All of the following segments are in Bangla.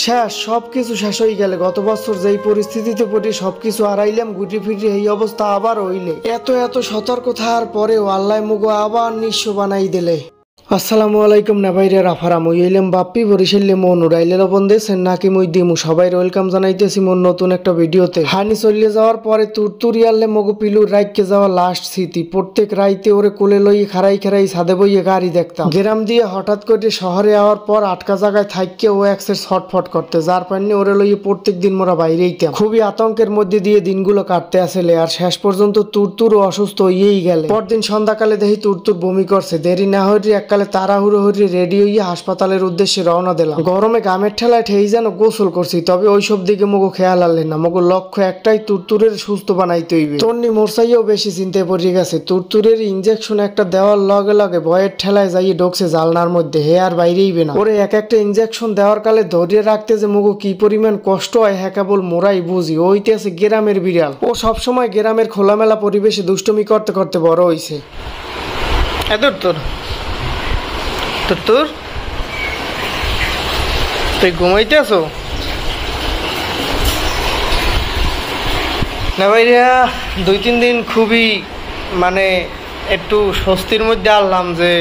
শেষ, সবকিছু শেষ হয়ে গেলে। গত বছর যেই পরিস্থিতিতে পড়ে সবকিছু হারাইলাম, গুটি ফিটি এই অবস্থা আবার হইলে। এত সতর্ক থাকার পরেও আল্লাহ মুগো আবার নিঃস্ব বানাই দিলে। আসসালামু আলাইকুম না ভাইরে রাফারা, মুই হইলাম বাপ্পি বরিশালে মন উড়াইলে লবণ দিয়েছেন নাকি মুই দিমু। সবাই ওয়েলকাম জানাইতেছি মোর নতুন একটা ভিডিওতে। হানি চলিয়ে যাওয়ার পরে তুরতুরিয়ালে মগু পিলুর রাইকে যাওয়া লাস্ট স্মৃতি। প্রত্যেক রাইতে ওরে কোলে লই খারাই ছাদে বইয়ে গাড়ি দেখতাম। গ্রাম দিয়ে হঠাৎ করে শহরে আওয়ার পর আটকা জায়গায় থাইকে ও একসের ছটফট করতে, যার পান্নি ওরে লইয়ে প্রত্যেক দিন মোরা বাইরেইতাম। খুবই আতঙ্কের মধ্যে দিয়ে দিনগুলো কাটতে আসলে, আর শেষ পর্যন্ত তুরতুর ও অসুস্থ হইয়েই গেলে। পরদিন সন্ধ্যাকালে দেখি তুরতুর বমি করছে। দেরি না হইলে এককালে তাড়াহুড়ো হইরে রেডি হইয়া হাসপাতালের উদ্দেশ্যে রওনা দিলাম। গরমে গামের ঠেলায় ঠেই যেন গোসল করছি, তবে ওইসব দিকে মগো খেয়াল আনলে না। মগো লক্ষ্য একটাই, তুরতুরের সুস্থ বানাইতে হইবে। তন্নি মোরসাইও বেশি চিন্তায় পড়ে গেছে। তুরতুরের ইঞ্জেকশন একটা দেওয়ার লগে লগে ভয়ের ঠেলায় যাইয়ে ঢোকছে জালনার মধ্যে, হে আর বাইরেইবে না। ওরে এক একটা ইঞ্জেকশন দেওয়ার কালে ধরিয়ে রাখতে যে মগো কি পরিমাণ কষ্ট হয় হ্যাঁ কেবল মোরাই বুঝি। ওইতে আছে গ্রামের বিড়াল, ও সবসময় গ্রামের খোলামেলা পরিবেশে দুষ্টমি করতে করতে বড় হইছে। তুরতুর, তুই ঘুমাইতে আছো না ভাইরা? 2-3 দিন খুবই মানে একটু স্বস্তির মধ্যে আনলাম যে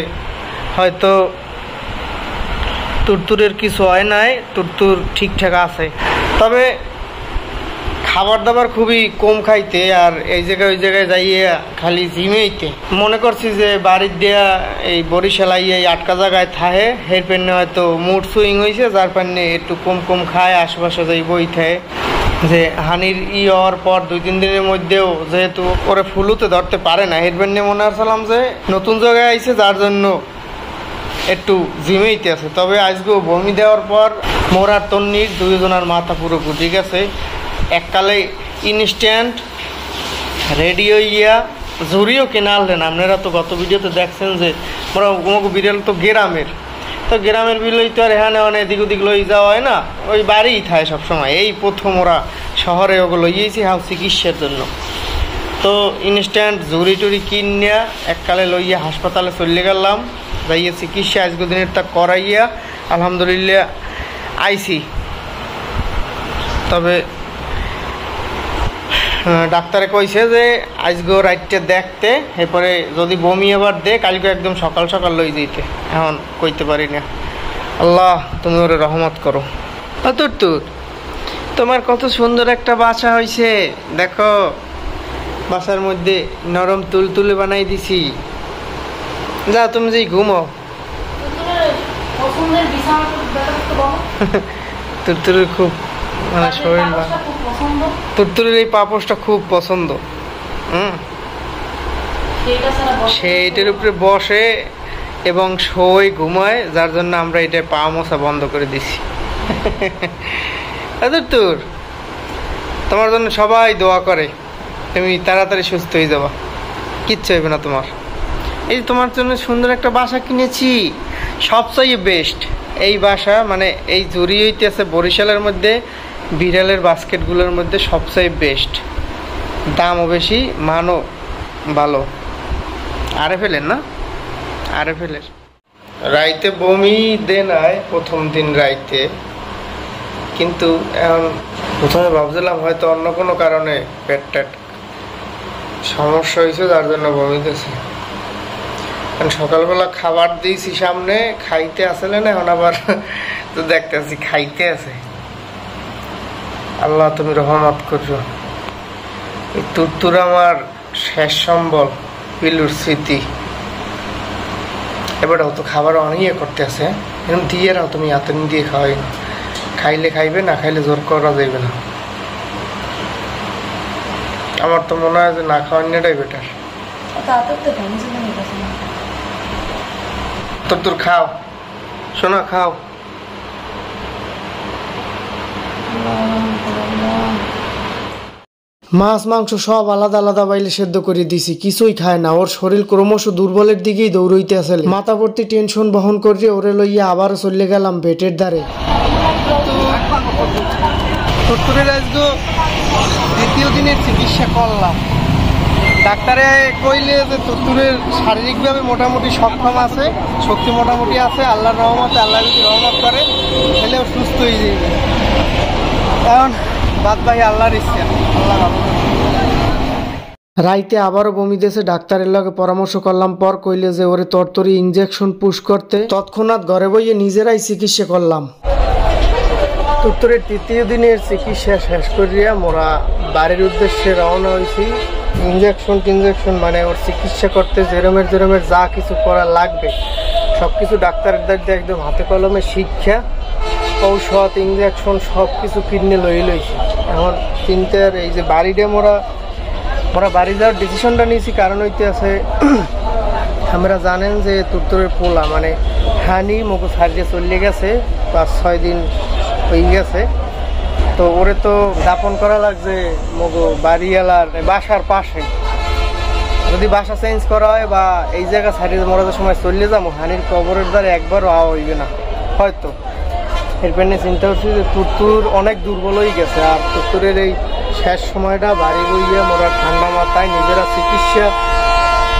হয়তো তুরতুরের কিছু হয় নাই, তুরতুর ঠিকঠাক আছে। তবে খাবার দাবার খুবই কম খাইতে, আর এই জায়গায় ওই জায়গায় যাইয়া খালি জিমেইতে। মনে করছি যে বাড়ির দেয়া এই বরিশাল আইয়া এই আটকা জায়গায় থাহে, হের পেনে হয়তো মুড সুইং হয়েছে, যার পান্নে একটু কম খায়, আশেপাশে যাই বই থাকে। যে হানির হওয়ার পর 2-3 দিনের মধ্যেও যেহেতু ওরে ফুলুতে ধরতে পারে না, হের পেনে মনে আসলাম যে নতুন জায়গায় আইছে, যার জন্য একটু জিমেইতে আছে। তবে আজকেও বমি দেওয়ার পর মোরার তন্নির দুইজনের মাথা পুরো গুটি গেছে। এককালে ইনস্ট্যান্ট রেডিও ইয়া জুড়িও কেনা আনলেন। আপনারা তো গত ভিডিওতে দেখছেন যে মোরা বিড়াল তো গ্রামের, তো গ্রামের বিলই তো আর এখানে অনেক এদিক ওদিক লই যাওয়া হয় না, ওই বাড়িই থাকে সবসময়। এই প্রথম ওরা শহরে ওগুলো লইয়েছি হাউ চিকিৎসার জন্য। তো ইনস্ট্যান্ট জুড়ি টুরি কিনিয়া এককালে লইয়া হাসপাতালে চলে গেলাম, যাইয়া চিকিৎসা আজকে দিনের তা করাইয়া আলহামদুলিল্লাহ আইসি। তবে ডাক্তারে কইছে যে আজকেও রাইটে দেখতে, এরপরে যদি বমি আবার দে কালকে একদম সকাল সকাল লই যেতে। এখন কইতে পারি না। আল্লাহ তুমি ওরে রহমত করো। তুরতুর, তোমার কত সুন্দর একটা বাসা হয়েছে দেখো, বাসার মধ্যে নরম তুলতুলে বানাই দিছি। যা তুমি যেই ঘুমো। তুরতুরের খুব মানে শরীর, তুরতুরের এই পাপোশটা খুব পছন্দ। সেইটার উপরে বসে এবং শোয় ঘুমায়, যার জন্য আমরা এটা পা মোছা বন্ধ করে দিছি। তুরতুর, তোমার জন্য সবাই দোয়া করে, তুমি তাড়াতাড়ি সুস্থ হয়ে যাবা, কিচ্ছু হইবে না তোমার। এই তোমার জন্য সুন্দর একটা বাসা কিনেছি, সবচেয়ে বেস্ট এই বাসা। মানে এই জুড়ি হইতেছে বরিশালের মধ্যে বিড়ালের বাস্কেটগুলোর মধ্যে সবচেয়ে বেস্ট, দামও বেশি, মানও ভালো। আরে ফেলেন না, আরে ফেলের রাইতে বমি দে নাই প্রথম দিন রাইতে, কিন্তু এখন প্রথমে ভাবছিলাম হয়তো অন্য কোনো কারণে পেট সমস্যা হয়েছে, যার জন্য বমি দিয়েছে। সকালবেলা খাবার দিয়েছি সামনে, খাইতে আসলে না, এখন আবার তো দেখতেছি খাইতে আছে। আল্লাহ তুমি রহমত করছো। এই তুরতুর আমার শেষ সম্বল, পিলুর স্মৃতি। এবার তো খাবার অনেক করতে আছে, এরকম দিয়ে নাও তুমি, আতন দিয়ে খাওয়াই না, খাইলে খাইবে, না খাইলে জোর করা যাইবে না। আমার তো মনে হয় যে না খাওয়ানোটাই বেটার। তুরতুর খাও, শোনা খাও। মাছ মাংস সব আলাদা আলাদা বাইলে সেদ্ধ করে দিছি, কিছুই খায় না। ওর শরীর ক্রমশ দুর্বলের দিকেই দৌড়ইতে আসে। মাথা ভর্তি টেনশন বহন করে ওরে লইয়া আবারও চলে গেলাম বেটের ধারে। তুরতুরের আজকে দ্বিতীয় দিনের চিকিৎসা করলাম। ডাক্তারে কইলে যে তুরতুরের শারীরিকভাবে মোটামুটি সক্ষম আছে, শক্তি মোটামুটি আছে, আল্লাহর রহমতে, আল্লাহ যদি রহমত করে তাহলেও সুস্থ হয়ে যাবে। এখন বাদ ভাই আল্লাহর ইচ্ছা, আল্লাহ ভালো। রাইতে আবারও বমি দিয়েছে, ডাক্তারের লগে পরামর্শ করলাম পর কইলে যে ওরে তরতরি ইনজেকশন পুশ করতে। তৎক্ষণাৎ ঘরে বইয়ে নিজেরাই চিকিৎসা করলাম। উত্তরের তৃতীয় দিনের চিকিৎসা শেষ করিয়া মোরা বাড়ির উদ্দেশ্যে রওনা হয়েছি। ইনজেকশন মানে ওর চিকিৎসা করতে যেরমের যা কিছু করা লাগবে সব কিছু ডাক্তারের দ্বারা একদম হাতে কলমে শিক্ষা, ঔষধ, ইনজেকশন সব কিছু কিনে লইছি। এখন চিন্তার এই যে বাড়িটা মোরা বাড়ি যাওয়ার ডিসিশনটা নিয়েছি কারণ হইতে আছে আমরা জানেন যে তুরতুরের পোলা মানে হানি মগু সারিয়ে চলে গেছে, 5-6 দিন হয়ে গেছে। তো ওরে তো দাপন করা লাগছে মগু বাড়িওয়ালার বাসার পাশে। যদি বাসা চেঞ্জ করা হয় বা এই জায়গা সারিয়ে মরাদের সময় চলে যাবো, হানির কবরের দ্বারা একবারও আওয়া হইবে না হয়তো। এরপর নিয়ে চিন্তা করছি যে তুরতুর অনেক দুর্বল হয়ে গেছে, আর তুরতুরের এই শেষ সময়টা বাড়ি বইয়ে মোরা ঠান্ডা মাথায় নিজেরা চিকিৎসা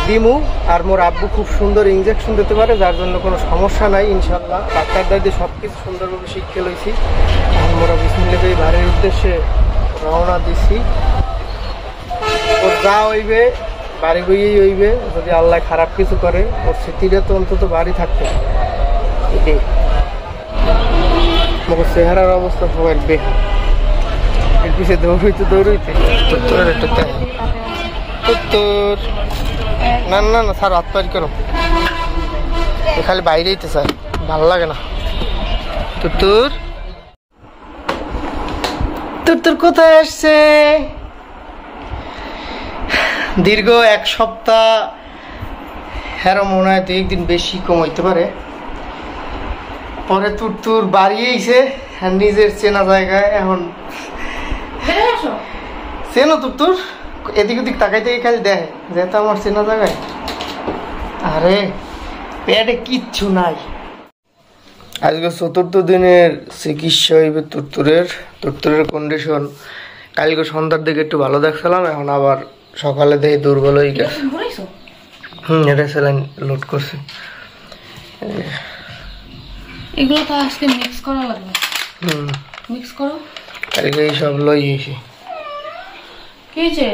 দিমু। আর মোর আব্বু খুব সুন্দর ইনজেকশন দিতে পারে, যার জন্য কোনো সমস্যা নাই ইনশাল্লাহ। ডাক্তার দাদি সব কিছু সুন্দরভাবে শিক্ষা লইছি। মোরা বিসমিল্লাহ এই বাড়ির উদ্দেশ্যে রওনা দিছি। ওর যা হইবে বাড়ি বইয়েই হইবে, যদি আল্লাহ খারাপ কিছু করে ওর স্মৃতিটা তো অন্তত বাড়ি থাকতে। এটাই মোর চেহারার অবস্থা সবাই বেহাল, এর পিছিয়ে দৌড়ইতে তোর একটু তোর না স্যার হাত পারি করো, খালি বাইরেই তো স্যার ভালো লাগে না। তোর কোথায় আসছে? দীর্ঘ 1 সপ্তাহ, হ্যাঁ মনে হয় 2 দিন বেশি কম হইতে পারে। পরে তোর বাড়িয়েছে নিজের চেনা জায়গায়। এখন চেনো তোর এদিক ওদিক তাকাই থেকে খালি দেখে যেহেতু আমার চেনা জায়গায়। আরে পেটে কিচ্ছু নাই। আজকে 4th দিনের চিকিৎসা হইবে তুরতুরের কন্ডিশন। কালকে সন্ধ্যার দিকে একটু ভালো দেখছিলাম, এখন আবার সকালে দেখে দুর্বল হয়ে গেছে। এটা স্যালাইন লোড করছে। এগুলো তো আজকে মিক্স করা লাগবে। মিক্স করো। কালকে এই সব লইছি। কি যে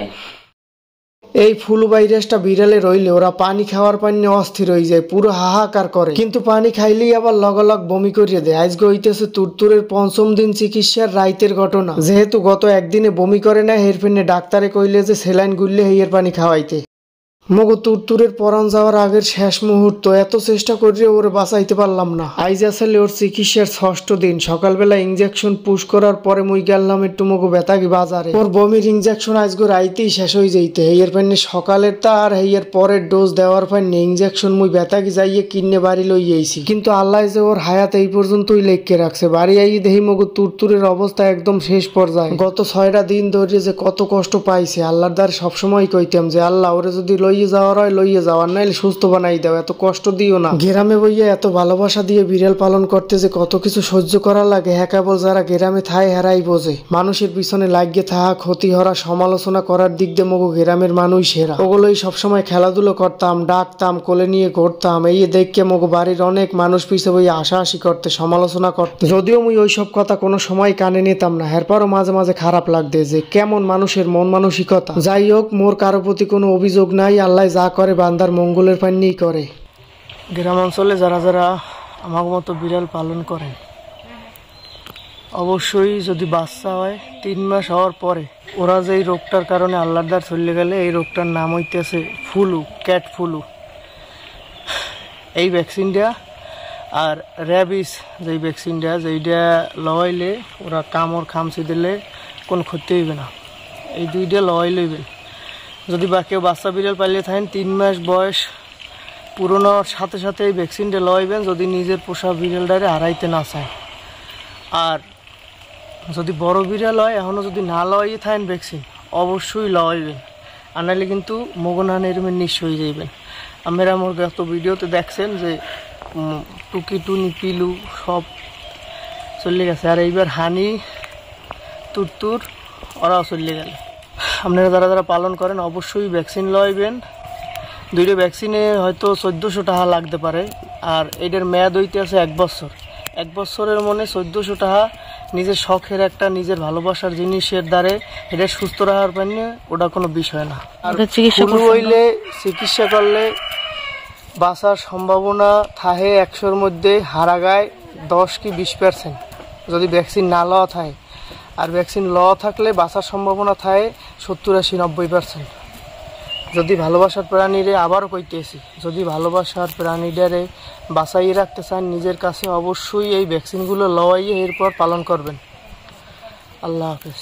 এই ফ্লু ভাইরাসটা বিড়ালে রইলে ওরা পানি খাওয়ার পানি অস্থির হয়ে যায়, পুরো হাহাকার করে, কিন্তু পানি খাইলেই আবার লগলগ বমি করিয়ে দেয়। আজকে হইতেছে তুরতুরের 5ম দিন চিকিৎসার রাইতের ঘটনা। যেহেতু গত একদিনে বমি করে না, হেরফেনে ডাক্তারে কইলে যে সেলাইন গুললে হেয়ের পানি খাওয়াইতে। মগো তুরতুরের পরাণ যাওয়ার আগের শেষ মুহূর্ত, এত চেষ্টা করিয়ে ওরে বাঁচাইতে পারলাম না। আইজ আসলে ওর চিকিৎসার 6ষ্ঠ দিন। সকালবেলা ইনজেকশন পুশ করার পরে মুই গেলাম একটু মগো বেতাগি বাজারে। ওর বমির ইনজেকশন আজকে রাইতেই শেষ হয়ে যাইতে। হেয়ের পাইনে সকালের তা আর হেয়ের পরের ডোজ দেওয়ার পাইনে ইনজেকশন মুই বেতাগি যাইয়ে কিনে বাড়ি লই আইছি। কিন্তু আল্লাহ যে ওর হায়াত এই পর্যন্তই লেখকে রাখছে। বাড়ি আইয়ে দেখি মগো তুরতুরের অবস্থা একদম শেষ পর্যায়ে। গত 6টা দিন ধরে যে কত কষ্ট পাইছে, আল্লাহর দ্বার সবসময় কইতাম যে আল্লাহ ওরে যদি লইয়ে যাওয়ার হয় লইয়ে যাওয়ার, নাইলে সুস্থ বানাই দাও, এত কষ্ট দিও না। গ্রামে বইয়ে এত ভালোবাসা দিয়ে বিড়াল পালন করতে যে কত কিছু সহ্য করা লাগে, হ্যাঁ কেবল যারা গ্রামে থায় হেরাই বোঝে। মানুষের পিছনে লাগিয়ে থাকা, ক্ষতি হরা, সমালোচনা করার দিক দিয়ে মগো গ্রামের মানুষ সেরা। ওগুলোই সবসময় খেলাধুলো করতাম, ডাকতাম, কোলে নিয়ে ঘুরতাম। এই দেখকে মগো বাড়ির অনেক মানুষ পিছে বইয়ে হাসাহাসি করতে, সমালোচনা করতে। যদিও মুই ওইসব কথা কোনো সময় কানে নিতাম না, এরপরও মাঝে মাঝে খারাপ লাগতে যে কেমন মানুষের মন মানসিকতা। যাই হোক, মোর কারো প্রতি কোনো অভিযোগ নাই। আল্লাহ যা করে বান্দার মঙ্গলের পান্নিই করে। গ্রামাঞ্চলে যারা আমার মতো বিড়াল পালন করেন, অবশ্যই যদি বাচ্চা হয় 3 মাস হওয়ার পরে ওরা যে এই রোগটার কারণে আল্লাহর দ্বার চলে গেলে, এই রোগটার নাম হইতেছে ফ্লু, ক্যাট ফ্লু। এই ভ্যাকসিনটা আর র্যাবিস যেই ভ্যাকসিনটা, যেইটা লওয়াইলে ওরা কামড় খামচি দিলে কোনো ক্ষতি হইবে না। এই 2টা লওয়াই লইবেন। যদি বা কেউ বাচ্চা বিড়াল পালিয়ে থাকেন 3 মাস বয়স পুরোনোর সাথে সাথে এই ভ্যাকসিনটা লওয়াইবেন, যদি নিজের পোষা বিড়ালটারে হারাইতে না চায়। আর যদি বড় বিড়াল হয়, এখনও যদি না লওয়াইয়ে থাকেন ভ্যাকসিন, অবশ্যই লওয়াইবেন, আর নাহলে কিন্তু মগনান এরমের নিঃস্ব হয়ে যাইবেন। আমরা আমার গত ভিডিওতে দেখছেন যে টুকি টুনি পিলু সব চলে গেছে, আর এইবার হানি তুরতুর ওরাও চলে গেলে। আপনারা যারা পালন করেন অবশ্যই ভ্যাকসিন লইবেন। 2টা ভ্যাকসিনে হয়তো 1400 টাকা লাগতে পারে, আর এটার মেয়াদ হইতে আছে 1 বছর। 1 বছরের মনে 1400 টাকা নিজের শখের একটা নিজের ভালোবাসার জিনিসের দ্বারে এটা সুস্থ রাখার জন্য ওটা কোনো বিষয় না। আর ওটা চিকিৎসা ফুলু হইলে চিকিৎসা করলে বাঁচার সম্ভাবনা থাকে 100-র মধ্যে হারাগায় 10 কি 20%। যদি ভ্যাকসিন না লওয়া থাকে, আর ভ্যাকসিন লওয়া থাকলে বাঁচার সম্ভাবনা থাকে 70-80-90%। যদি ভালোবাসার প্রাণীরে আবারও কইতেছি, যদি ভালোবাসার প্রাণীটারে বাঁচাইয়ে রাখতে চান নিজের কাছে, অবশ্যই এই ভ্যাকসিনগুলো লওয়াইয়ে এরপর পালন করবেন। আল্লাহ হাফেজ।